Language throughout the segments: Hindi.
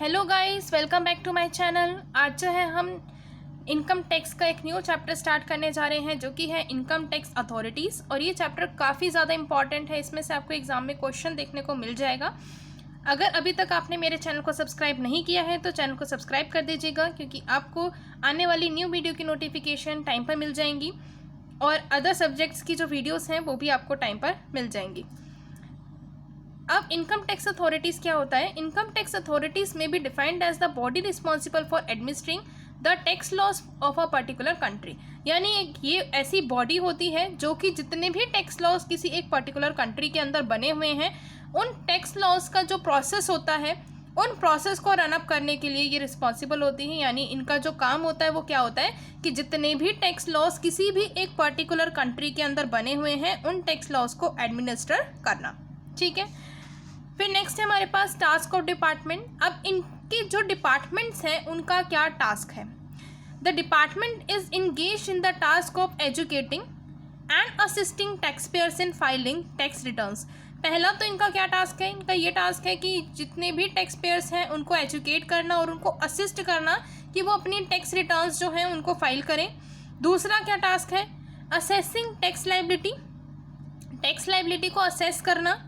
Hello guys, welcome back to my channel. आज जो है हम इनकम टैक्स का एक न्यू चैप्टर स्टार्ट करने जा रहे हैं जो कि है इनकम टैक्स अथॉरिटीज़। और ये चैप्टर काफ़ी ज़्यादा इंपॉर्टेंट है, इसमें से आपको एग्जाम में क्वेश्चन देखने को मिल जाएगा। अगर अभी तक आपने मेरे चैनल को सब्सक्राइब नहीं किया है तो चैनल को सब्सक्राइब कर दीजिएगा, क्योंकि आपको आने वाली न्यू वीडियो की नोटिफिकेशन टाइम पर मिल जाएंगी और अदर सब्जेक्ट्स की जो वीडियोज़ हैं वो भी आपको टाइम पर मिल जाएंगी। अब इनकम टैक्स अथॉरिटीज़ क्या होता है? Income tax authorities may be defined as the body responsible for administering the tax laws of a particular country. यानी ये ऐसी बॉडी होती है जो कि जितने भी टैक्स लॉस किसी एक पर्टिकुलर कंट्री के अंदर बने हुए हैं, उन टैक्स लॉस का जो प्रोसेस होता है उन प्रोसेस को रन अप करने के लिए ये रिस्पॉन्सिबल होती है। यानी इनका जो काम होता है वो क्या होता है कि जितने भी टैक्स लॉस किसी भी एक पर्टिकुलर कंट्री के अंदर बने हुए हैं उन टैक्स लॉस को एडमिनिस्टर करना। ठीक है, फिर नेक्स्ट है हमारे पास टास्क ऑफ डिपार्टमेंट। अब इनके जो डिपार्टमेंट्स हैं उनका क्या टास्क है? The department is engage in the task of educating and assisting tax pairs in filing tax returns. पहला तो इनका क्या टास्क है? इनका ये टास्क है कि जितने भी टैक्स पेयर्स हैं उनको एजुकेट करना और उनको असिस्ट करना कि वो अपनी टैक्स रिटर्न्स जो हैं उनको फाइल करें। दूसरा क्या टास्क है? Assessing tax liability, tax liability को असेस करना।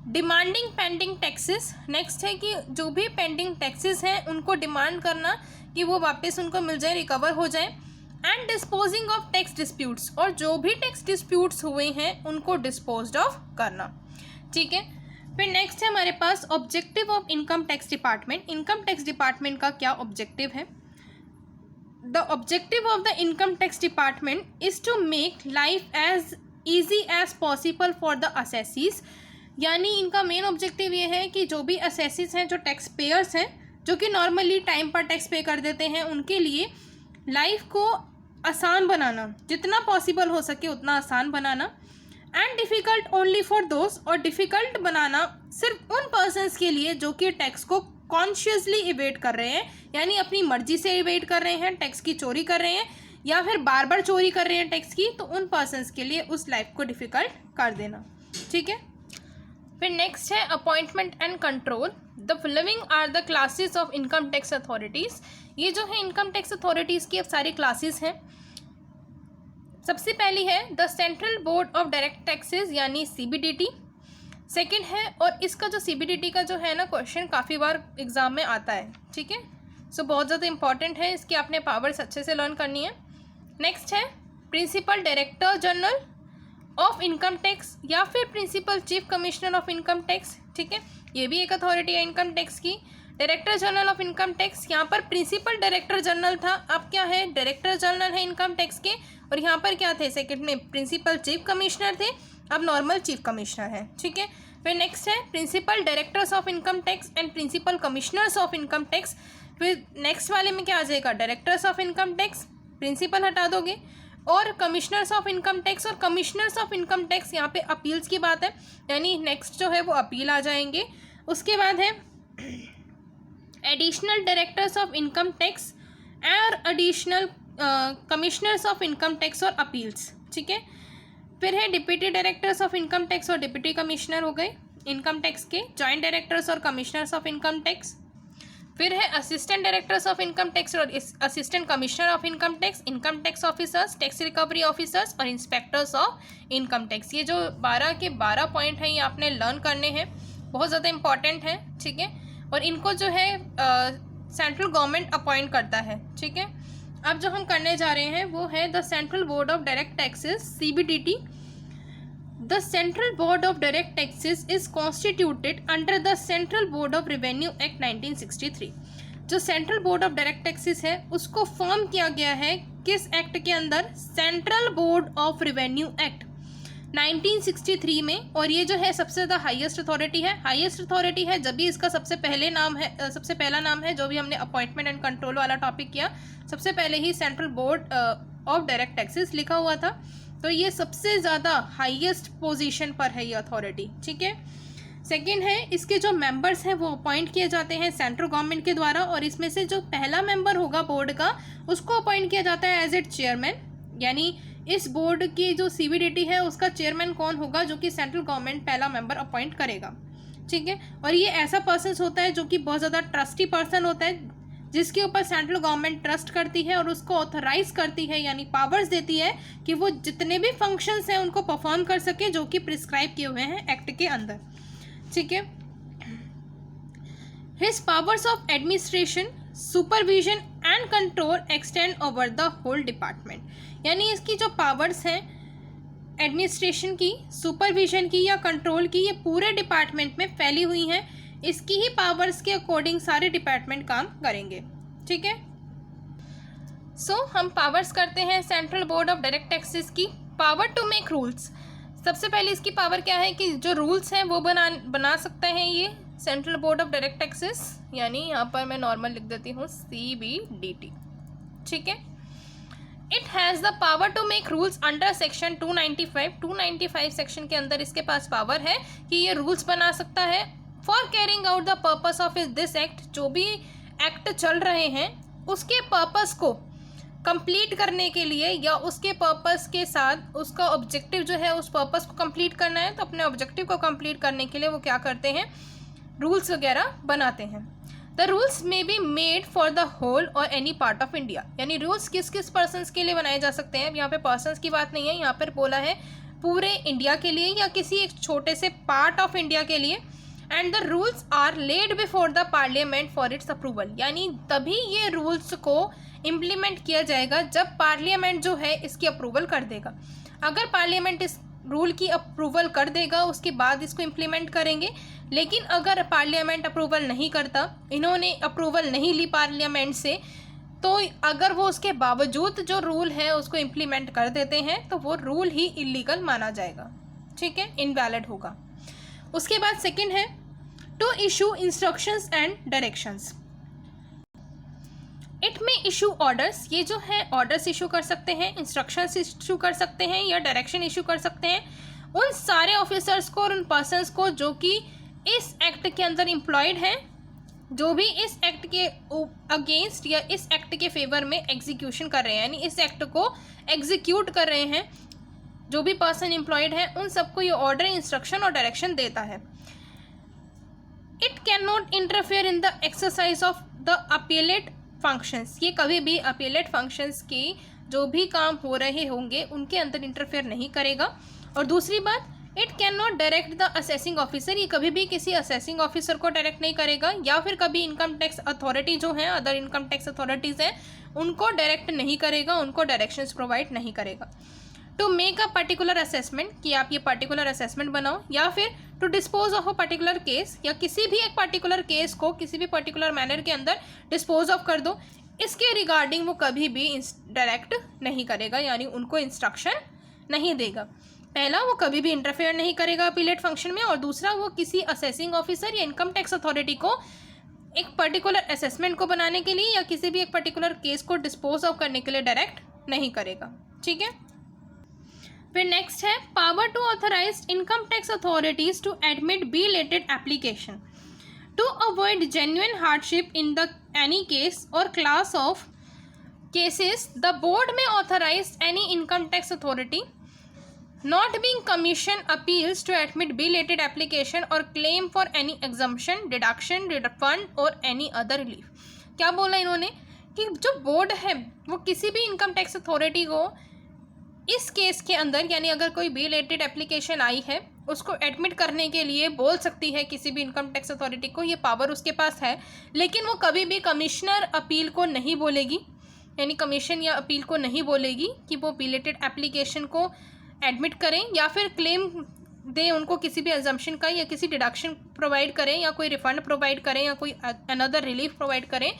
डिमांडिंग पेंडिंग टैक्सेस, नेक्स्ट है कि जो भी पेंडिंग टैक्सेस हैं उनको डिमांड करना कि वो वापस उनको मिल जाए, रिकवर हो जाए। And disposing of tax disputes, और जो भी टैक्स डिस्प्यूट्स हुए हैं उनको डिस्पोज्ड ऑफ करना। ठीक है, फिर नेक्स्ट है हमारे पास objective of income tax department. Income tax department का क्या ऑब्जेक्टिव है? The objective of the income tax department is to make life as easy as possible for the assessees. यानी इनका मेन ऑब्जेक्टिव ये है कि जो भी असेसिस हैं, जो टैक्स पेयर्स हैं, जो कि नॉर्मली टाइम पर टैक्स पे कर देते हैं, उनके लिए लाइफ को आसान बनाना, जितना पॉसिबल हो सके उतना आसान बनाना। एंड डिफ़िकल्ट ओनली फॉर दोस्त, और डिफ़िकल्ट बनाना सिर्फ उन पर्सनस के लिए जो कि टैक्स को कॉन्शियसली इवेट कर रहे हैं, यानी अपनी मर्जी से इवेट कर रहे हैं, टैक्स की चोरी कर रहे हैं या फिर बार बार चोरी कर रहे हैं टैक्स की, तो उन पर्सनस के लिए उस लाइफ को डिफ़िकल्ट कर देना। ठीक है, फिर नेक्स्ट है appointment and control. The following are the classes of income tax authorities. ये जो है इनकम टैक्स अथॉरिटीज़ की अब सारी क्लासेस हैं। सबसे पहली है the central board of direct taxes यानी CBDT। सेकंड है, और इसका जो CBDT का जो है ना क्वेश्चन काफ़ी बार एग्जाम में आता है। ठीक है, सो बहुत ज़्यादा इंपॉर्टेंट है, इसकी आपने पावर्स अच्छे से लर्न करनी है। नेक्स्ट है principal director general of income tax या फिर principal chief commissioner of income tax. ठीक है, ये भी एक अथॉरिटी है इनकम टैक्स की। Director general of income tax, यहाँ पर प्रिंसिपल डायरेक्टर जनरल था, अब क्या है? डायरेक्टर जनरल है इनकम टैक्स के। और यहाँ पर क्या थे? सेकंड में प्रिंसिपल चीफ कमिश्नर थे, अब नॉर्मल चीफ कमिश्नर है। ठीक है, फिर नेक्स्ट है principal directors of income tax and principal commissioners of income tax. फिर नेक्स्ट वाले में क्या आ जाएगा? Directors of income tax, principal हटा दोगे, और कमिश्नर्स ऑफ इनकम टैक्स। और कमिश्नर्स ऑफ इनकम टैक्स यहाँ पे अपील्स की बात है, यानी नेक्स्ट जो है वो अपील आ जाएंगे। उसके बाद है additional directors of income tax और additional commissioners of income tax और अपील्स। ठीक है, फिर है deputy directors of income tax और डिप्टी कमिश्नर हो गए इनकम टैक्स के, जॉइंट डायरेक्टर्स और कमिश्नर्स ऑफ इनकम टैक्स। फिर है assistant directors of income tax और assistant commissioner of income tax officers, tax recovery officers और इंस्पेक्टर्स ऑफ इनकम टैक्स। ये जो 12 के 12 पॉइंट हैं ये आपने लर्न करने हैं, बहुत ज़्यादा इंपॉर्टेंट है। ठीक है, और इनको जो है सेंट्रल गवर्नमेंट अपॉइंट करता है। ठीक है, अब जो हम करने जा रहे हैं वो है the central board of direct taxes CBDT। The Central Board of Direct Taxes is constituted under the Central Board of Revenue Act 1963। जो central board of direct taxes है उसको फॉर्म किया गया है किस एक्ट के अंदर? Central board of revenue act 1963 में। और ये जो है सबसे ज़्यादा हाईएस्ट अथॉरिटी है। हाईएस्ट अथॉरिटी है जब भी इसका सबसे पहला नाम है जो भी हमने अपॉइंटमेंट एंड कंट्रोल वाला टॉपिक किया, सबसे पहले ही central board of direct taxes लिखा हुआ था। तो ये सबसे ज़्यादा हाईएस्ट पोजीशन पर है ये अथॉरिटी। ठीक है, सेकंड है इसके जो मेंबर्स हैं वो अपॉइंट किए जाते हैं सेंट्रल गवर्नमेंट के द्वारा, और इसमें से जो पहला मेंबर होगा बोर्ड का उसको अपॉइंट किया जाता है एज ए चेयरमैन। यानी इस बोर्ड की जो CBDT है उसका चेयरमैन कौन होगा? जो कि सेंट्रल गवर्नमेंट पहला मेंबर अपॉइंट करेगा। ठीक है। और ये ऐसा पर्सन होता है जो कि बहुत ज़्यादा ट्रस्टी पर्सन होता है, जिसके ऊपर सेंट्रल गवर्नमेंट ट्रस्ट करती है और उसको ऑथराइज करती है, यानी पावर्स देती है कि वो जितने भी फंक्शंस हैं उनको परफॉर्म कर सके जो कि प्रिस्क्राइब किए हुए हैं एक्ट के अंदर, ठीक है। His powers of administration, supervision and control extend over the whole department, यानी इसकी जो पावर्स हैं एडमिनिस्ट्रेशन की, सुपरविजन की या कंट्रोल की, ये पूरे डिपार्टमेंट में फैली हुई हैं। इसकी ही पावर्स के अकॉर्डिंग सारे डिपार्टमेंट काम करेंगे, ठीक है। सो हम पावर्स करते हैं central board of direct taxes की। पावर टू मेक रूल्स, सबसे पहले इसकी पावर क्या है कि जो रूल्स हैं वो बना सकते हैं ये central board of direct taxes, यानी यहाँ पर मैं नॉर्मल लिख देती हूँ CBDT, ठीक है। It has the power to make rules under section 295 section के अंदर इसके पास पावर है कि ये रूल्स बना सकता है for carrying out the purpose of this act, जो भी एक्ट चल रहे हैं उसके पर्पस को कंप्लीट करने के लिए या उसके पर्पस के साथ उसका ऑब्जेक्टिव जो है उस पर्पस को कंप्लीट करना है, तो अपने ऑब्जेक्टिव को कंप्लीट करने के लिए वो क्या करते हैं, रूल्स वगैरह बनाते हैं। The rules may be made for the whole or any part of India, यानी रूल्स किस किस पर्सनस के लिए बनाए जा सकते हैं। यहाँ पे पर्सनस की बात नहीं है, यहाँ पर बोला है पूरे इंडिया के लिए या किसी एक छोटे से पार्ट ऑफ इंडिया के लिए। And the rules are laid before the parliament for its approval, यानी तभी ये रूल्स को इम्प्लीमेंट किया जाएगा जब पार्लियामेंट जो है इसकी अप्रूवल कर देगा। अगर पार्लियामेंट इस रूल की अप्रूवल कर देगा उसके बाद इसको इम्प्लीमेंट करेंगे, लेकिन अगर पार्लियामेंट अप्रूवल नहीं करता, इन्होंने अप्रूवल नहीं ली पार्लियामेंट से, तो अगर वो उसके बावजूद जो रूल है उसको इम्प्लीमेंट कर देते हैं तो वो रूल ही इलीगल माना जाएगा, ठीक है, इनवैलिड होगा। उसके बाद सेकंड है to issue instructions and directions. It may issue orders, ये जो है ऑर्डर्स इशू कर सकते हैं, इंस्ट्रक्शंस इशू कर सकते हैं या डायरेक्शन इशू कर सकते हैं उन सारे ऑफिसर्स को और उन पर्सनस को जो कि इस एक्ट के अंदर एम्प्लॉयड हैं, जो भी इस एक्ट के अगेंस्ट या इस एक्ट के फेवर में एग्जीक्यूशन कर रहे हैं, यानी इस एक्ट को एग्जीक्यूट कर रहे हैं, जो भी पर्सन एम्प्लॉयड है उन सबको ये ऑर्डर, इंस्ट्रक्शन और डायरेक्शन देता है। It can not interfere in the exercise of the appellate functions, ये कभी भी अपीलेट फंक्शंस की जो भी काम हो रहे होंगे उनके अंदर इंटरफेयर नहीं करेगा। और दूसरी बात, it can not direct the assessing officer, ये कभी भी किसी असेसिंग ऑफिसर को डायरेक्ट नहीं करेगा, या फिर कभी इनकम टैक्स अथॉरिटी जो हैं, अदर इनकम टैक्स अथॉरिटीज़ हैं, उनको डायरेक्ट नहीं करेगा, उनको डायरेक्शंस प्रोवाइड नहीं करेगा। To make a particular assessment, कि आप ये पर्टिकुलर असेसमेंट बनाओ, या फिर to dispose of a particular case, या किसी भी एक पर्टिकुलर केस को किसी भी पर्टिकुलर मैनर के अंदर डिस्पोज ऑफ कर दो, इसके रिगार्डिंग वो कभी भी डायरेक्ट नहीं करेगा, यानी उनको इंस्ट्रक्शन नहीं देगा। पहला, वो कभी भी इंटरफेयर नहीं करेगा अपीलेट फंक्शन में, और दूसरा, वो किसी असेसिंग ऑफिसर या इनकम टैक्स अथॉरिटी को एक पर्टिकुलर असेसमेंट को बनाने के लिए या किसी भी एक पर्टिकुलर केस को डिस्पोज ऑफ करने के लिए डायरेक्ट नहीं करेगा, ठीक है। फिर नेक्स्ट है power to authorise income tax authorities to admit belated application to avoid genuine hardship in the any case or class of cases. The board may authorise any income tax authority not being commission appeals to admit belated application or claim for any exemption, deduction, refund और any other relief। क्या बोला इन्होंने कि जो बोर्ड है वो किसी भी इनकम टैक्स अथॉरिटी को इस केस के अंदर, यानी अगर कोई बिलेटेड एप्लीकेशन आई है उसको एडमिट करने के लिए बोल सकती है किसी भी इनकम टैक्स अथॉरिटी को, ये पावर उसके पास है, लेकिन वो कभी भी कमिश्नर अपील को नहीं बोलेगी, यानी कमीशन या अपील को नहीं बोलेगी कि वो बिलेटेड एप्लीकेशन को एडमिट करें या फिर क्लेम दें उनको किसी भी एग्जम्पशन का, या किसी डिडक्शन प्रोवाइड करें, या कोई रिफंड प्रोवाइड करें, या कोई अनदर रिलीफ प्रोवाइड करें।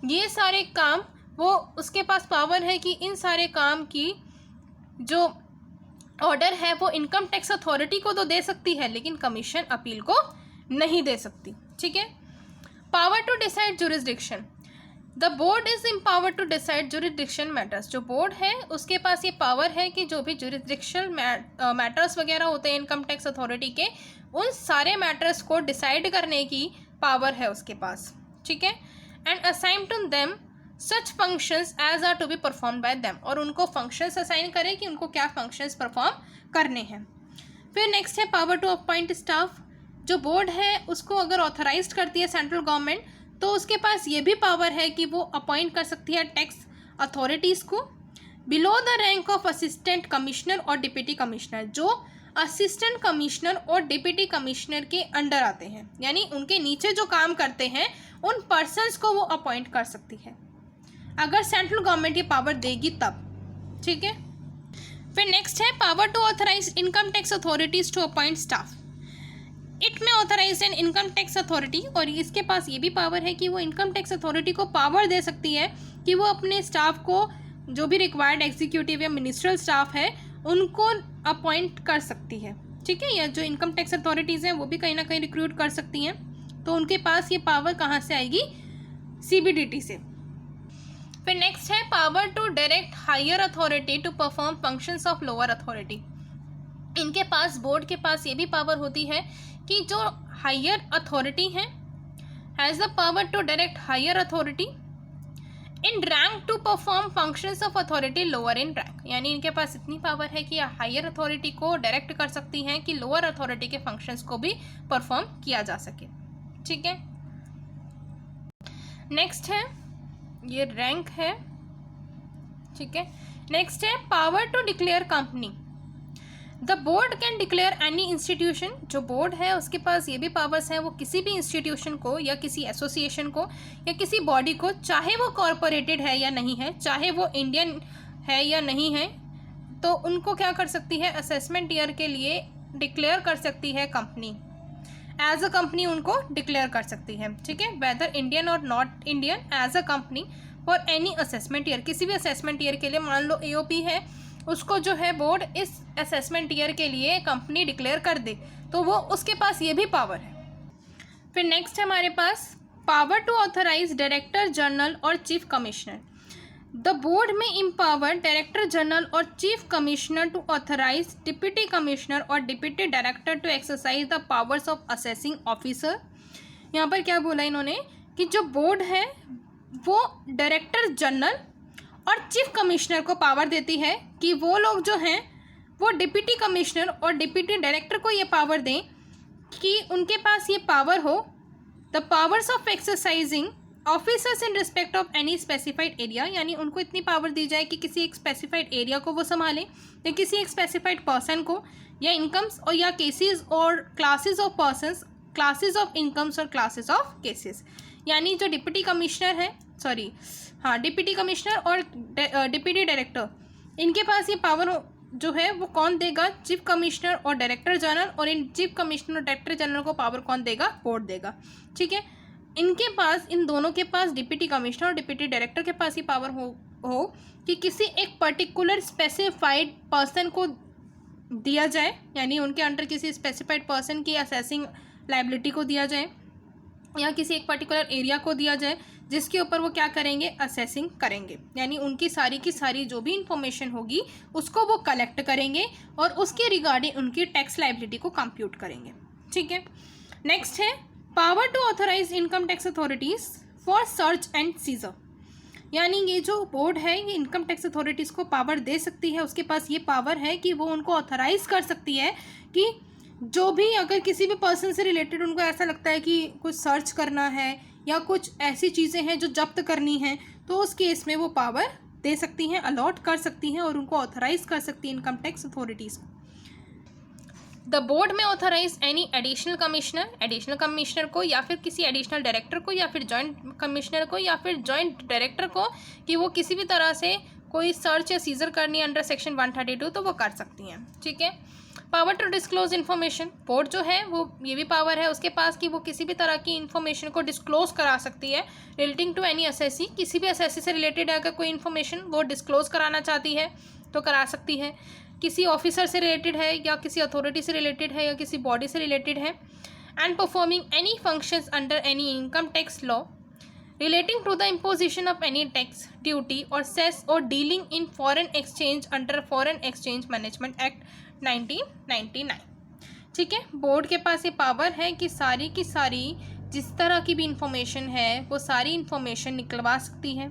ये सारे काम वो उसके पास पावर है कि इन सारे काम की जो ऑर्डर है वो इनकम टैक्स अथॉरिटी को तो दे सकती है, लेकिन कमीशन अपील को नहीं दे सकती, ठीक है। Power to decide jurisdiction, the board is empowered to decide jurisdiction matters. जो बोर्ड है उसके पास ये पावर है कि जो भी जुरिस्डिक्शनल मैटर्स वगैरह होते हैं इनकम टैक्स अथॉरिटी के, उन सारे मैटर्स को डिसाइड करने की पावर है उसके पास, ठीक है। And assign to them such functions as are to be perform by them, और उनको फंक्शंस असाइन करें कि उनको क्या फंक्शंस परफॉर्म करने हैं। फिर नेक्स्ट है पावर टू अपॉइंट स्टाफ। जो बोर्ड है उसको अगर ऑथराइज करती है सेंट्रल गवर्नमेंट, तो उसके पास ये भी पावर है कि वो अपॉइंट कर सकती है टैक्स अथॉरिटीज़ को below the rank of assistant commissioner और डिप्टी कमिश्नर, जो असिस्टेंट कमिश्नर और डिप्टी कमिश्नर के अंडर आते हैं, यानी उनके नीचे जो काम करते हैं उन पर्सन्स को वो अपॉइंट कर सकती है अगर सेंट्रल गवर्नमेंट ये पावर देगी तब। ठीक है, फिर नेक्स्ट है power to authorise income tax authorities to appoint staff. It may authorise an income tax authority, और इसके पास ये भी पावर है कि वो इनकम टैक्स अथॉरिटी को पावर दे सकती है कि वो अपने स्टाफ को, जो भी रिक्वायर्ड एग्जीक्यूटिव या मिनिस्ट्रियल स्टाफ है, उनको अपॉइंट कर सकती है। ठीक है, या जो इनकम टैक्स अथॉरिटीज़ हैं वो भी कहीं ना कहीं रिक्रूट कर सकती हैं, तो उनके पास ये पावर कहाँ से आएगी? CBDT से। फिर नेक्स्ट है power to direct higher authority to perform functions of lower authority. इनके पास, बोर्ड के पास ये भी पावर होती है कि जो हायर अथॉरिटी है has the power to direct higher authority in rank to perform functions of authority lower in rank, यानी इनके पास इतनी पावर है कि हायर अथॉरिटी को डायरेक्ट कर सकती हैं कि लोअर अथॉरिटी के फंक्शंस को भी परफॉर्म किया जा सके। ठीक है, नेक्स्ट है, ये रैंक है। ठीक है, नेक्स्ट है power to declare company. The board can declare any institution, जो बोर्ड है उसके पास ये भी पावर्स हैं, वो किसी भी इंस्टीट्यूशन को या किसी एसोसिएशन को या किसी बॉडी को, चाहे वो कॉरपोरेटेड है या नहीं है, चाहे वो इंडियन है या नहीं है, तो उनको क्या कर सकती है? असेसमेंट ईयर के लिए डिक्लेयर कर सकती है कंपनी, एज अ कंपनी उनको डिक्लेयर कर सकती है। ठीक है, whether Indian or not Indian, as a company for any assessment year, किसी भी असेसमेंट ईयर के लिए। मान लो AOP है, उसको जो है बोर्ड इस असेसमेंट ईयर के लिए कंपनी डिक्लेयर कर दे, तो वो उसके पास ये भी पावर है। फिर नेक्स्ट है हमारे पास power to authorise director general और chief commissioner. The board may empower director general और chief commissioner to authorise deputy commissioner और deputy director to exercise the powers of assessing officer. यहाँ पर क्या बोला इन्होंने कि जो बोर्ड है वो डायरेक्टर जनरल और चीफ कमिश्नर को पावर देती है कि वो लोग जो हैं वो डिप्टी कमिश्नर और डिप्टी डायरेक्टर को ये पावर दें कि उनके पास ये पावर हो, the powers of exercising officers in respect of any specified area, यानी उनको इतनी पावर दी जाए कि किसी एक स्पेसिफाइड एरिया को वो संभालें या किसी एक स्पेसिफाइड पर्सन को, या इनकम्स और या केसेस और classes of persons, classes of incomes और क्लासेस ऑफ केसेस। यानी जो डिप्टी कमिश्नर है, डिप्टी कमिश्नर और डिप्टी डायरेक्टर, इनके पास ये पावर जो है वो कौन देगा? चीफ कमिश्नर और डायरेक्टर जनरल, और इन चीफ कमिश्नर और डायरेक्टर जनरल को पावर कौन देगा? बोर्ड देगा। ठीक है, इनके पास, इन दोनों के पास, डिप्टी कमिश्नर और डिप्टी डायरेक्टर के पास ये पावर हो कि किसी एक पर्टिकुलर स्पेसिफाइड पर्सन को दिया जाए, यानी उनके अंडर किसी स्पेसिफाइड पर्सन की असेसिंग लायबिलिटी को दिया जाए या किसी एक पर्टिकुलर एरिया को दिया जाए जिसके ऊपर वो क्या करेंगे? असेसिंग करेंगे, यानी उनकी सारी की सारी जो भी इंफॉर्मेशन होगी उसको वो कलेक्ट करेंगे और उसके रिगार्डिंग उनकी टैक्स लायबिलिटी को कंप्यूट करेंगे। ठीक है, नेक्स्ट है power to authorise income tax authorities for search and seizure. यानी ये जो बोर्ड है ये इनकम टैक्स अथॉरिटीज़ को पावर दे सकती है, उसके पास ये पावर है कि वो उनको ऑथराइज कर सकती है कि जो भी, अगर किसी भी पर्सन से रिलेटेड उनको ऐसा लगता है कि कुछ सर्च करना है या कुछ ऐसी चीज़ें हैं जो जब्त करनी है, तो उस केस में वो पावर दे सकती हैं, अलॉट कर सकती हैं और उनको ऑथराइज कर सकती है इनकम टैक्स अथॉरिटीज़ को। The board may authorise any additional commissioner को या फिर किसी एडिशनल डायरेक्टर को या फिर जॉइंट कमिश्नर को या फिर जॉइंट डायरेक्टर को कि वो किसी भी तरह से कोई सर्च या सीजर करनी है अंडर सेक्शन 132 तो वो कर सकती हैं। ठीक है, power to disclose information. Board जो है वो ये भी पावर है उसके पास कि वो किसी भी तरह की इन्फॉर्मेशन को डिस्क्लोज करा सकती है रिलेटिंग टू एनी असेसी। किसी भी असेसी से रिलेटेड अगर कोई इन्फॉर्मेशन वो डिस्क्लोज कराना चाहती है तो करा सकती है। किसी ऑफिसर से रिलेटेड है या किसी अथॉरिटी से रिलेटेड है या किसी बॉडी से रिलेटेड है। And performing any functions under any income tax law relating to the imposition of any tax, duty or cess or dealing in foreign exchange under Foreign Exchange Management Act 1999। ठीक है, बोर्ड के पास ये पावर है कि सारी की सारी जिस तरह की भी इंफॉर्मेशन है वो सारी इंफॉर्मेशन निकलवा सकती है।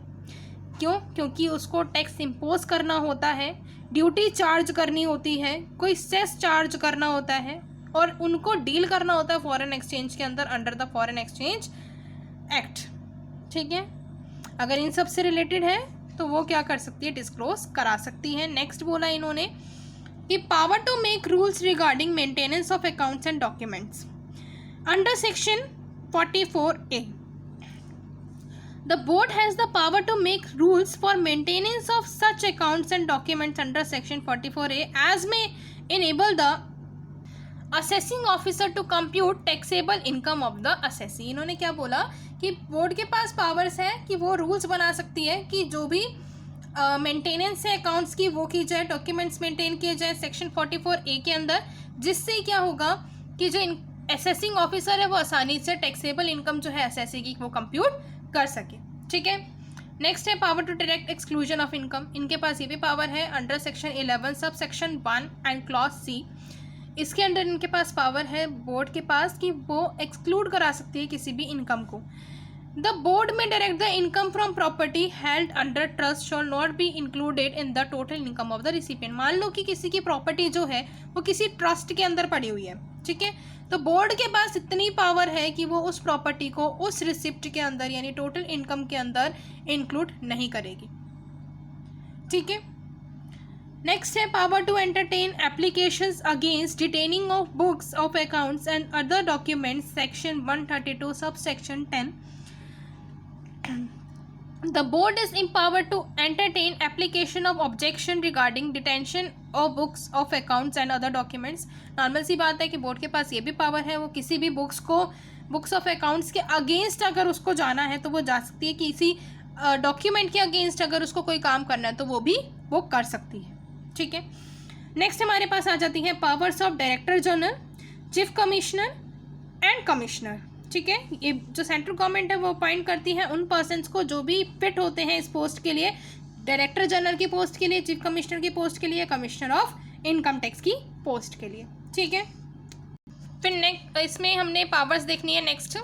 क्यों? क्योंकि उसको टैक्स इम्पोज करना होता है, ड्यूटी चार्ज करनी होती है, कोई सेस चार्ज करना होता है और उनको डील करना होता है फॉरेन एक्सचेंज के अंदर under the foreign exchange act. ठीक है, अगर इन सब से रिलेटेड है तो वो क्या कर सकती है, डिस्क्लोज करा सकती है। नेक्स्ट बोला इन्होंने कि power to make rules regarding maintenance of accounts and documents under section 44A। The board has the power to make rules for maintenance of such accounts and documents under section 44A as may enable the assessing officer to compute taxable income of the assessee। इन्होंने क्या बोला कि बोर्ड के पास पावर्स है कि वो रूल्स बना सकती है कि जो भी मेंटेनेंस है अकाउंट्स की वो की जाए, डॉक्यूमेंट्स मेंटेन किए जाए सेक्शन 44A के अंदर, जिससे क्या होगा कि जो असेसिंग ऑफिसर है वो आसानी से टैक्सेबल इनकम जो है असेसी की वो कंप्यूट कर सके। ठीक है, नेक्स्ट है power to direct exclusion of income. इनके पास ये भी पावर है under section 11 sub section 1 and clause C. इसके अंडर इनके पास पावर है बोर्ड के पास कि वो एक्सक्लूड करा सकती है किसी भी इनकम को। द बोर्ड में direct the income from property held under trust shawl not be included in the total income of the recipient. मान लो कि किसी की प्रॉपर्टी जो है वो किसी ट्रस्ट के अंदर पड़ी हुई है, ठीक है, तो बोर्ड के पास इतनी पावर है कि वो उस प्रॉपर्टी को उस रिसिप्ट के अंदर यानी टोटल इनकम के अंदर इंक्लूड नहीं करेगी। ठीक है, नेक्स्ट है power to entertain applications against detaining of books of accounts and other documents section 132 sub section 10। The board is empowered to entertain application of objection regarding detention of books of accounts and other documents। Normal सी बात है कि बोर्ड के पास ये भी पावर है, वो किसी भी बुक्स ऑफ अकाउंट्स के अगेंस्ट अगर उसको जाना है तो वो जा सकती है, किसी डॉक्यूमेंट के अगेंस्ट अगर उसको कोई काम करना है तो वो भी वो कर सकती है। ठीक है, नेक्स्ट हमारे पास आ जाती है powers of director general, chief commissioner and commissioner. ठीक है, ये जो सेंट्रल गवर्नमेंट है वो अपॉइंट करती है उन पर्सन्स को जो भी फिट होते हैं इस पोस्ट के लिए, डायरेक्टर जनरल की पोस्ट के लिए, चीफ कमिश्नर की पोस्ट के लिए, कमिश्नर ऑफ इनकम टैक्स की पोस्ट के लिए। ठीक है, फिर नेक्स्ट इसमें हमने पावर्स देखनी है। नेक्स्ट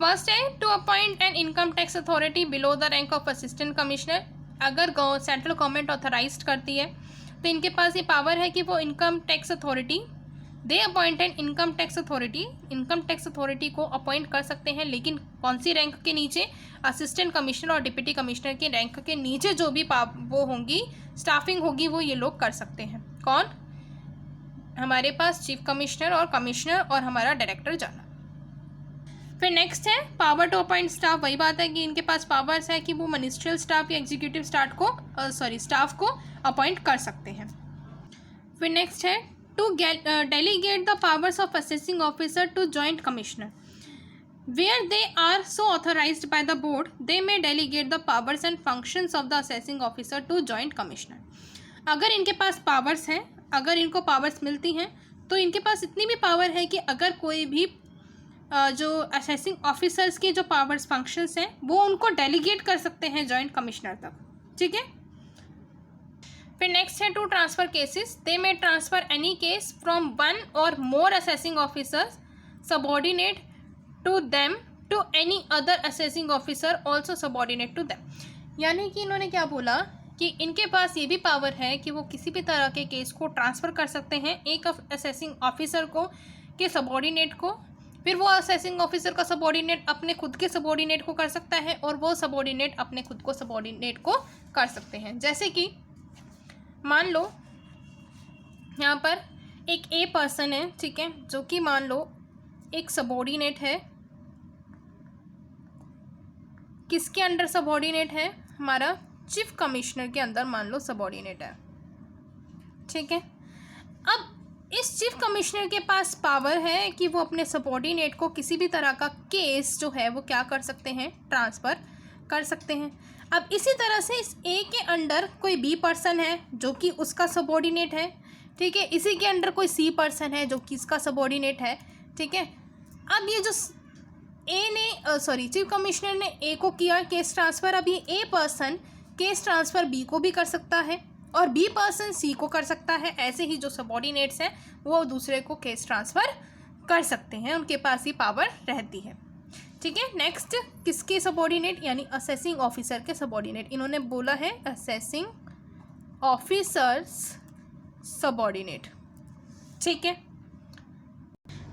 फर्स्ट है to appoint an income tax authority below the rank of assistant commissioner. अगर सेंट्रल गवर्नमेंट ऑथराइज करती है तो इनके पास ये पावर है कि वो income tax authority they appoint an income tax authority को अपॉइंट कर सकते हैं, लेकिन कौन सी रैंक के नीचे, असिस्टेंट कमिश्नर और डिप्टी कमिश्नर के रैंक के नीचे जो भी वो होंगी स्टाफिंग होगी वो ये लोग कर सकते हैं। कौन, हमारे पास चीफ कमिश्नर और कमिश्नर और हमारा डायरेक्टर जनरल। फिर नेक्स्ट है पावर टू अपॉइंट स्टाफ। वही बात है कि इनके पास पावर्स है कि वो मिनिस्ट्रियल स्टाफ या एग्जीक्यूटिव स्टाफ को अपॉइंट कर सकते हैं। फिर नेक्स्ट है to delegate the powers of assessing officer to joint commissioner where they are so authorized by the board, they may delegate the powers and functions of the assessing officer to joint commissioner। अगर इनके पास पावर्स हैं, अगर इनको पावर्स मिलती हैं तो इनके पास इतनी भी पावर है कि अगर कोई भी जो असेसिंग ऑफिसर्स के जो पावर्स फंक्शंस हैं वो उनको डेलीगेट कर सकते हैं जॉइंट कमिश्नर तक। ठीक है, फिर नेक्स्ट है to transfer cases. They may transfer any case from one or more assessing officers subordinate to them to any other assessing officer also subordinate to them. यानी कि इन्होंने क्या बोला कि इनके पास ये भी पावर है कि वो किसी भी तरह के केस को ट्रांसफ़र कर सकते हैं एक असेसिंग ऑफिसर को के सबॉर्डिनेट को, फिर वो असेसिंग ऑफिसर का सबॉर्डिनेट अपने खुद के सबॉर्डिनेट को कर सकता है और वो सबॉर्डिनेट अपने खुद को सबॉर्डिनेट को कर सकते हैं। जैसे कि मान लो यहाँ पर एक ए पर्सन है, ठीक है, जो कि मान लो एक सबॉर्डिनेट है, किसके अंडर सबॉर्डिनेट है, हमारा चीफ कमिश्नर के अंदर मान लो सबॉर्डिनेट है। ठीक है, अब इस चीफ कमिश्नर के पास पावर है कि वो अपने सबॉर्डिनेट को किसी भी तरह का केस जो है वो क्या कर सकते हैं, ट्रांसफ़र कर सकते हैं। अब इसी तरह से इस ए के अंडर कोई बी पर्सन है जो कि उसका सबॉर्डिनेट है, ठीक है, इसी के अंडर कोई सी पर्सन है जो कि इसका सबॉर्डिनेट है। ठीक है, अब ये जो चीफ कमिश्नर ने ए को किया केस ट्रांसफ़र, अब ये A person case transfer B को भी कर सकता है और बी पर्सन सी को कर सकता है। ऐसे ही जो सबॉर्डिनेट्स हैं वो दूसरे को केस ट्रांसफ़र कर सकते हैं, उनके पास ही पावर रहती है। ठीक है, नेक्स्ट किसके सबॉर्डिनेट, यानी असेसिंग ऑफिसर के सबॉर्डिनेट। इन्होंने बोला है असेसिंग ऑफिसर्स सबॉर्डिनेट। ठीक है,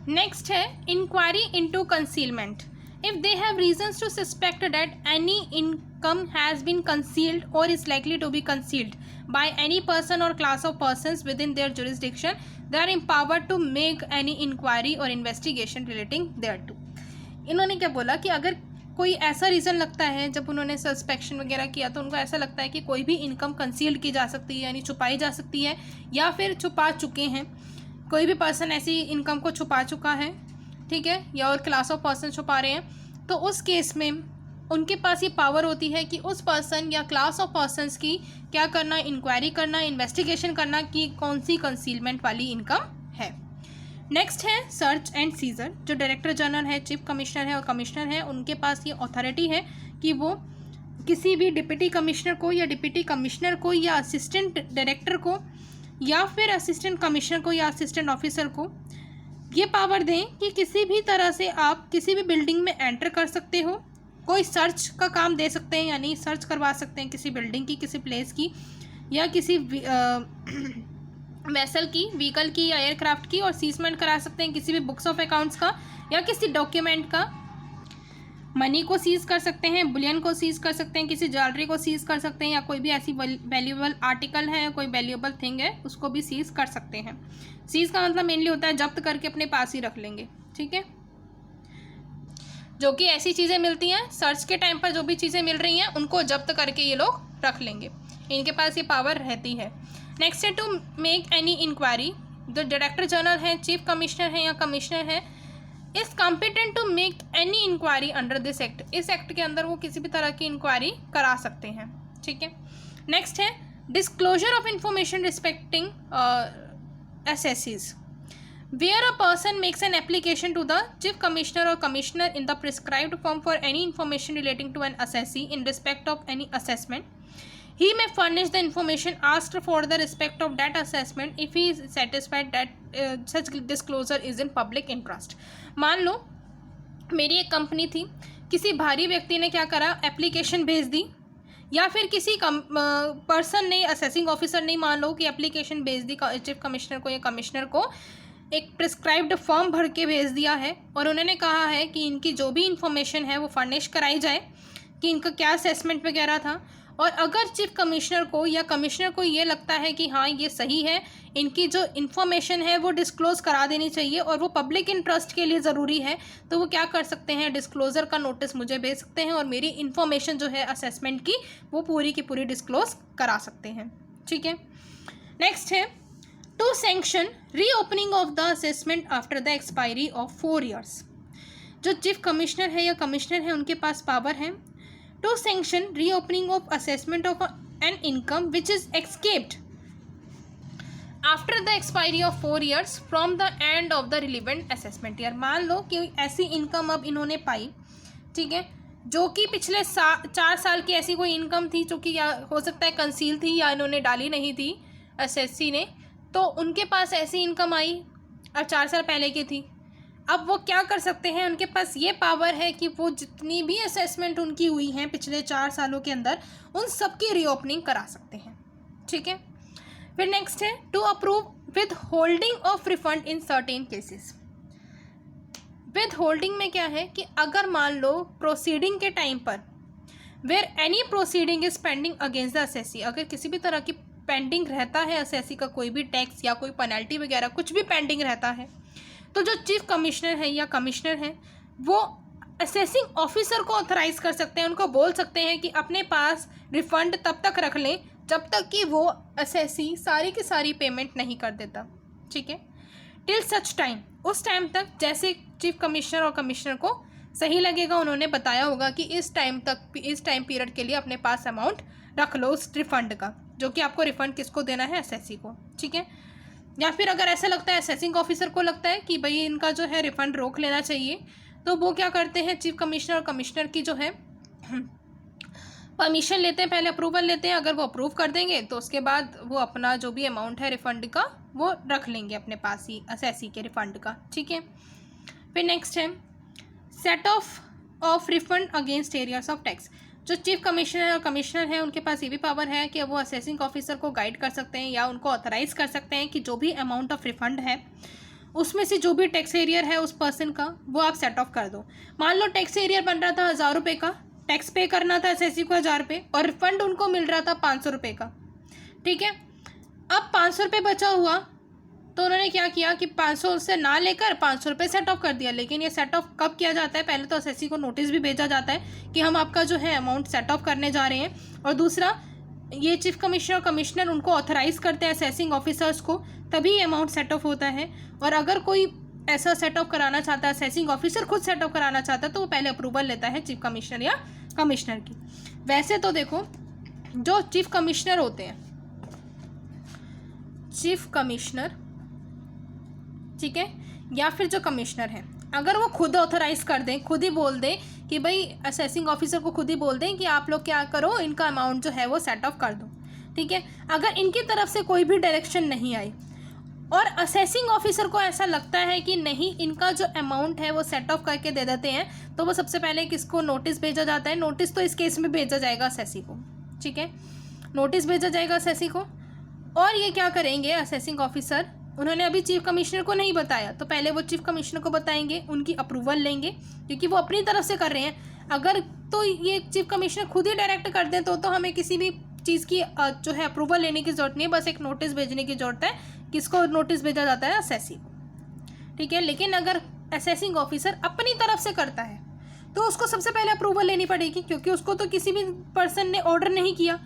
नेक्स्ट है inquiry into concealment. If they have reasons to suspect that any income has been concealed or is likely to be concealed by any person or class of persons within their jurisdiction, they are empowered to make any inquiry or investigation relating thereto. इन्होंने क्या बोला कि अगर कोई ऐसा रीज़न लगता है, जब उन्होंने सस्पेक्शन वगैरह किया तो उनको ऐसा लगता है कि कोई भी इनकम कंसील्ड की जा सकती है, यानी छुपाई जा सकती है, या फिर छुपा चुके हैं, कोई भी पर्सन ऐसी इनकम को छुपा चुका है, ठीक है, या और क्लास ऑफ पर्सन छुपा रहे हैं, तो उस केस में उनके पास ये पावर होती है कि उस पर्सन या क्लास ऑफ पर्सनस की क्या करना, इंक्वायरी करना, इन्वेस्टिगेशन करना कि कौन सी कंसीलमेंट वाली इनकम है। नेक्स्ट है सर्च एंड सीजर। जो डायरेक्टर जनरल है, चीफ कमिश्नर है और कमिश्नर है, उनके पास ये अथॉरिटी है कि वो किसी भी डिप्टी कमिश्नर को या डिप्टी कमिश्नर को या असिस्टेंट डायरेक्टर को या फिर असिस्टेंट कमिश्नर को या असिस्टेंट ऑफिसर को ये पावर दें कि किसी भी तरह से आप किसी भी बिल्डिंग में एंटर कर सकते हो, कोई सर्च का काम दे सकते हैं, यानी सर्च करवा सकते हैं किसी बिल्डिंग की, किसी प्लेस की, या किसी वेसल की, व्हीकल की या एयरक्राफ्ट की, और सीजमेंट करा सकते हैं किसी भी बुक्स ऑफ अकाउंट्स का या किसी डॉक्यूमेंट का। मनी को सीज कर सकते हैं, बुलियन को सीज कर सकते हैं, किसी ज्वेलरी को सीज कर सकते हैं, या कोई भी ऐसी वैल्यूएबल आर्टिकल है, कोई वैल्यूएबल थिंग है, उसको भी सीज कर सकते हैं। सीज का मतलब मेनली होता है जब्त करके अपने पास ही रख लेंगे, ठीक है, जो कि ऐसी चीज़ें मिलती हैं सर्च के टाइम पर, जो भी चीज़ें मिल रही हैं उनको जब्त करके ये लोग रख लेंगे, इनके पास ये पावर रहती है। नेक्स्ट है टू मेक एनी इंक्वायरी। जो डायरेक्टर जनरल है, चीफ कमिश्नर है या कमिश्नर है, is competent to make any inquiry under this act. इस एक्ट के अंदर वो किसी भी तरह की इंक्वायरी करा सकते हैं, ठीक है। नेक्स्ट है disclosure of information respecting assessees. Where a person makes an application to the chief commissioner or commissioner in the prescribed form for any information relating to an assessee in respect of any assessment, he may furnish the information asked for the respect of that assessment if he is satisfied that such disclosure is in public interest. मान लो मेरी एक कंपनी थी, किसी भारी व्यक्ति ने क्या करा, एप्लीकेशन भेज दी, या फिर किसी पर्सन ने, असेसिंग ऑफिसर ने मान लो कि एप्लीकेशन भेज दी चीफ कमिश्नर को या कमिश्नर को, एक प्रिस्क्राइब्ड फॉर्म भर के भेज दिया है, और उन्होंने कहा है कि इनकी जो भी इंफॉर्मेशन है वो फर्निश कराई जाए कि इनका क्या असेसमेंट वगैरह था। और अगर चीफ कमिश्नर को या कमिश्नर को ये लगता है कि हाँ ये सही है, इनकी जो इन्फॉर्मेशन है वो डिस्क्लोज़ करा देनी चाहिए और वो पब्लिक इंटरेस्ट के लिए ज़रूरी है, तो वो क्या कर सकते हैं, डिस्क्लोज़र का नोटिस मुझे भेज सकते हैं और मेरी इन्फॉर्मेशन जो है असेसमेंट की वो पूरी की पूरी डिस्क्लोज़ करा सकते हैं, ठीक है। नेक्स्ट है to sanction reopening of the assessment after the expiry of 4 years। जो चीफ कमिश्नर है या कमिश्नर है उनके पास पावर है to sanction reopening of assessment of an income which is escaped after the expiry of 4 years from the end of the relevant assessment year. मान लो कि ऐसी इनकम अब इन्होंने पाई, ठीक है, जो कि पिछले 4 साल की ऐसी कोई इनकम थी जो कि या हो सकता है कंसील थी या इन्होंने डाली नहीं थी एसएससी ने, तो उनके पास ऐसी इनकम आई अब 4 साल पहले की थी। अब वो क्या कर सकते हैं, उनके पास ये पावर है कि वो जितनी भी असेसमेंट उनकी हुई हैं पिछले 4 सालों के अंदर उन सब की रीओपनिंग करा सकते हैं, ठीक है। फिर नेक्स्ट है to approve withholding of refund in certain cases. Withholding में क्या है कि अगर मान लो प्रोसीडिंग के टाइम पर where any proceeding is pending against the assessee, अगर किसी भी तरह की पेंडिंग रहता है असेसी का कोई भी टैक्स या कोई पेनल्टी वगैरह कुछ भी पेंडिंग रहता है, तो जो चीफ कमिश्नर है या कमिश्नर है वो असेसिंग ऑफिसर को ऑथराइज कर सकते हैं, उनको बोल सकते हैं कि अपने पास रिफंड तब तक रख लें जब तक कि वो असेसी सारी की सारी पेमेंट नहीं कर देता, ठीक है, टिल सच टाइम, उस टाइम तक जैसे चीफ कमिश्नर और कमिश्नर को सही लगेगा, उन्होंने बताया होगा कि इस टाइम पीरियड के लिए अपने पास अमाउंट रख लो उस रिफंड का, जो कि आपको रिफंड किसको देना है, असेसी को, ठीक है। या फिर अगर ऐसा लगता है असेसिंग ऑफिसर को लगता है कि भाई इनका जो है रिफंड रोक लेना चाहिए, तो वो क्या करते हैं, चीफ कमिश्नर और कमिश्नर की जो है परमिशन लेते हैं, पहले अप्रूवल लेते हैं, अगर वो अप्रूव कर देंगे तो उसके बाद वो अपना जो भी अमाउंट है रिफंड का वो रख लेंगे अपने पास ही असेसी के रिफंड का, ठीक है। फिर नेक्स्ट है set of refund against areas of tax. जो चीफ कमिश्नर और कमिश्नर है उनके पास ये भी पावर है कि वो असेसिंग ऑफिसर को गाइड कर सकते हैं या उनको ऑथराइज कर सकते हैं कि जो भी अमाउंट ऑफ रिफंड है उसमें से जो भी टैक्स एरियर है उस पर्सन का वो आप सेट ऑफ कर दो। मान लो टैक्स एरियर बन रहा था 1000 रुपये का, टैक्स पे करना था एसएससी को 1000 रुपये और रिफंड उनको मिल रहा था 500 रुपये का, ठीक है। अब 500 रुपये बचा हुआ तो उन्होंने क्या किया कि 500 से ना लेकर 500 रुपये सेट ऑफ कर दिया। लेकिन ये सेट ऑफ कब किया जाता है? पहले तो एसएससी को नोटिस भी भेजा जाता है कि हम आपका जो है अमाउंट सेट ऑफ करने जा रहे हैं, और दूसरा ये चीफ कमिश्नर कमिश्नर उनको ऑथराइज करते हैं असेसिंग ऑफिसर्स को, तभी ये अमाउंट सेट ऑफ होता है। और अगर कोई ऐसा सेट ऑफ कराना चाहता है, असेसिंग ऑफिसर खुद सेट ऑफ कराना चाहता है, तो वो पहले अप्रूवल लेता है चीफ कमिश्नर या कमिश्नर की। वैसे तो देखो जो चीफ कमिश्नर होते हैं, चीफ कमिश्नर, ठीक है, या फिर जो कमिश्नर है, अगर वो खुद ऑथराइज कर दें, खुद ही बोल दें कि भाई असेसिंग ऑफिसर को खुद ही बोल दें कि आप लोग क्या करो, इनका अमाउंट जो है वो सेट ऑफ कर दो, ठीक है। अगर इनकी तरफ से कोई भी डायरेक्शन नहीं आई और असेसिंग ऑफिसर को ऐसा लगता है कि नहीं इनका जो अमाउंट है वो सेट ऑफ करके दे देते हैं, तो वो सबसे पहले किसको नोटिस भेजा जाता है? नोटिस तो इस केस में भेजा जाएगा असेसी को, ठीक है, नोटिस भेजा जाएगा असेसी को। और ये क्या करेंगे असेसिंग ऑफिसर, उन्होंने अभी चीफ कमिश्नर को नहीं बताया तो पहले वो चीफ कमिश्नर को बताएंगे, उनकी अप्रूवल लेंगे क्योंकि वो अपनी तरफ से कर रहे हैं। अगर तो ये चीफ कमिश्नर खुद ही डायरेक्ट कर दें तो हमें किसी भी चीज़ की जो है अप्रूवल लेने की ज़रूरत नहीं है, बस एक नोटिस भेजने की ज़रूरत है। किसको नोटिस भेजा जाता है? असेसी को, ठीक है। लेकिन अगर असेसिंग ऑफिसर अपनी तरफ से करता है तो उसको सबसे पहले अप्रूवल लेनी पड़ेगी, क्योंकि उसको तो किसी भी पर्सन ने ऑर्डर नहीं किया।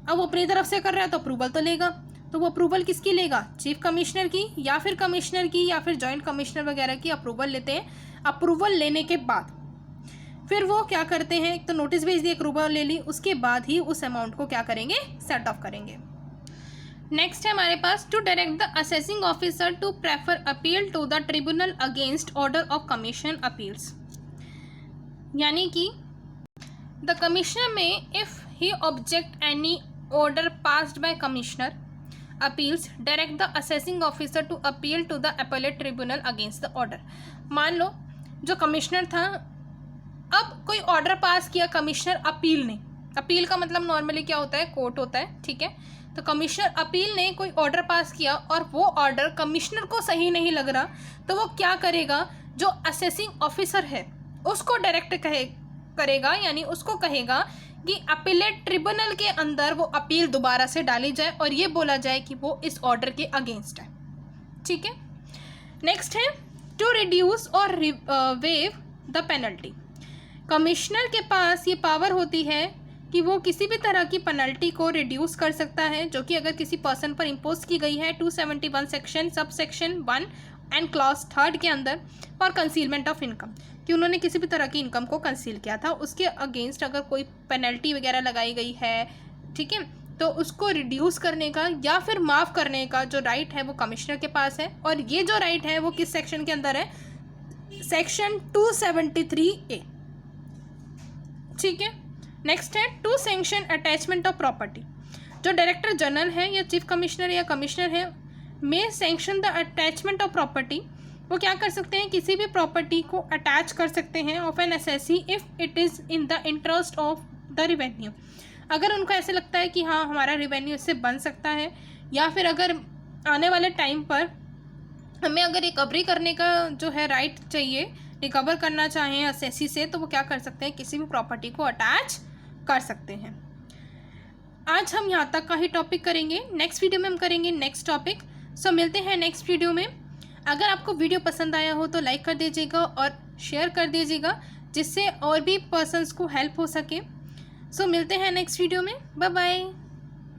अब वो अपनी तरफ से कर रहा है तो अप्रूवल तो लेगा, तो वो अप्रूवल किसकी लेगा? चीफ कमिश्नर की या फिर कमिश्नर की या फिर जॉइंट कमिश्नर वगैरह की अप्रूवल लेते हैं। अप्रूवल लेने के बाद फिर वो क्या करते हैं, एक तो नोटिस भेज दी, अप्रूवल ले ली, उसके बाद ही उस अमाउंट को क्या करेंगे? सेट ऑफ करेंगे। नेक्स्ट है हमारे पास to direct the assessing officer to prefer appeal to the tribunal against order of commission appeals, यानी कि the commissioner may if he object any order passed by commissioner appeals direct the assessing officer to appeal to the appellate tribunal against the order. मान लो जो कमिश्नर था, अब कोई ऑर्डर पास किया कमिश्नर अपील ने, अपील का मतलब नॉर्मली क्या होता है? कोर्ट होता है, ठीक है। तो कमिश्नर अपील ने कोई ऑर्डर पास किया और वो ऑर्डर कमिश्नर को सही नहीं लग रहा, तो वो क्या करेगा? जो असेसिंग ऑफिसर है उसको डायरेक्ट करेगा, यानी उसको कहेगा कि अपीलेट ट्रिब्यूनल के अंदर वो अपील दोबारा से डाली जाए और ये बोला जाए कि वो इस ऑर्डर के अगेंस्ट है, ठीक है। नेक्स्ट है टू रिड्यूस और वेव द पेनल्टी। कमिश्नर के पास ये पावर होती है कि वो किसी भी तरह की पेनल्टी को रिड्यूस कर सकता है जो कि अगर किसी पर्सन पर इम्पोज की गई है 271 section sub section 1 and clause 3 के अंदर फॉर कंसीलमेंट ऑफ इनकम, कि उन्होंने किसी भी तरह की इनकम को कंसील किया था, उसके अगेंस्ट अगर कोई पेनल्टी वगैरह लगाई गई है, ठीक है, तो उसको रिड्यूस करने का या फिर माफ़ करने का जो राइट है वो कमिश्नर के पास है। और ये जो राइट है वो किस सेक्शन के अंदर है? सेक्शन 273A, ठीक है। नेक्स्ट है to sanction attachment of property. जो डायरेक्टर जनरल है या चीफ कमिश्नर या कमिश्नर है may sanction the attachment of property, वो क्या कर सकते हैं? किसी भी प्रॉपर्टी को अटैच कर सकते हैं of an assessee if it is in the interest of the revenue. अगर उनको ऐसे लगता है कि हाँ हमारा रिवेन्यू इससे बन सकता है, या फिर अगर आने वाले टाइम पर हमें अगर रिकवरी करने का जो है राइट चाहिए, रिकवर करना चाहें एसएससी से, तो वो क्या कर सकते हैं? किसी भी प्रॉपर्टी को अटैच कर सकते हैं। आज हम यहाँ तक का ही टॉपिक करेंगे, नेक्स्ट वीडियो में हम करेंगे नेक्स्ट टॉपिक। सो मिलते हैं नेक्स्ट वीडियो में। अगर आपको वीडियो पसंद आया हो तो लाइक कर दीजिएगा और शेयर कर दीजिएगा जिससे और भी पर्सन्स को हेल्प हो सके। सो मिलते हैं नेक्स्ट वीडियो में, बाय बाय।